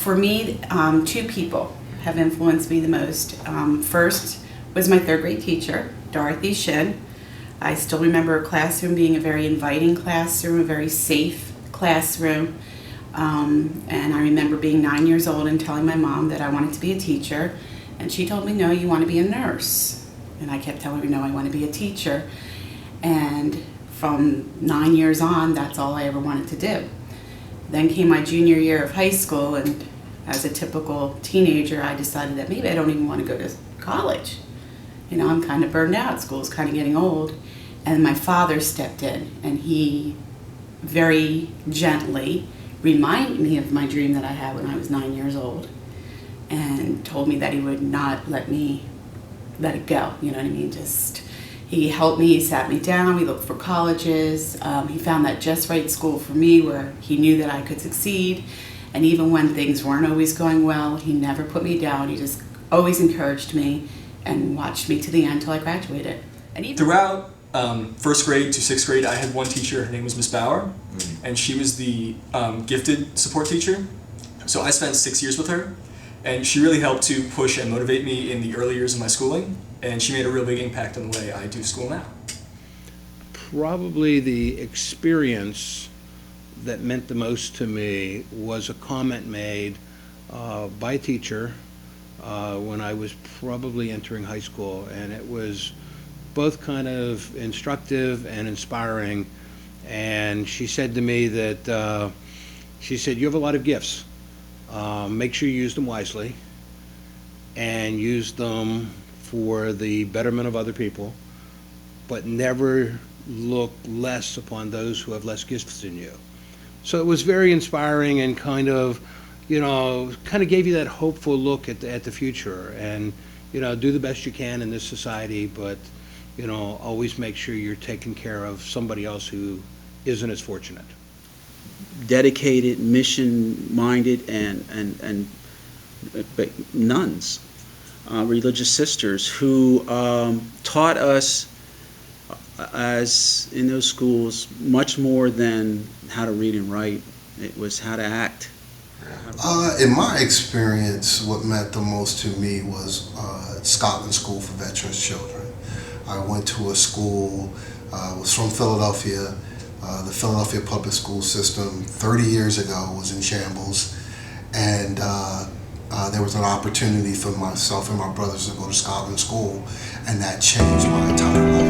For me, two people have influenced me the most. First was my third grade teacher, Dorothy Shin. I still remember her classroom being a very inviting classroom, a very safe classroom. And I remember being 9 years old and telling my mom that I wanted to be a teacher. And she told me, no, you want to be a nurse. And I kept telling her, no, I want to be a teacher. And from 9 years on, that's all I ever wanted to do. Then came my junior year of high school, and as a typical teenager, I decided that maybe I don't even want to go to college. You know, I'm kind of burned out. School's kind of getting old. And my father stepped in, and he very gently reminded me of my dream that I had when I was 9 years old, and told me that he would not let me let it go. You know what I mean? He helped me, he sat me down, we looked for colleges. He found that just right school for me where he knew that I could succeed. And even when things weren't always going well, he never put me down. He just always encouraged me and watched me to the end till I graduated. And even throughout first grade to sixth grade, I had one teacher. Her name was Miss Bauer, and she was the gifted support teacher. So I spent 6 years with her, and she really helped to push and motivate me in the early years of my schooling, and she made a real big impact on the way I do school now. Probably the experience that meant the most to me was a comment made by a teacher when I was probably entering high school, and it was both kind of instructive and inspiring. And she said to me that, she said, you have a lot of gifts. Make sure you use them wisely and use them for the betterment of other people, but never look less upon those who have less gifts than you. So it was very inspiring and kind of gave you that hopeful look at the future, and, do the best you can in this society, but, always make sure you're taking care of somebody else who isn't as fortunate. Dedicated, mission-minded, and nuns, religious sisters who taught us, as in those schools, much more than how to read and write. It was how to act. In my experience, what meant the most to me was Scotland School for Veterans Children. I went to a school, was from Philadelphia. The Philadelphia public school system 30 years ago was in shambles, and there was an opportunity for myself and my brothers to go to Scotland School, and that changed my entire life.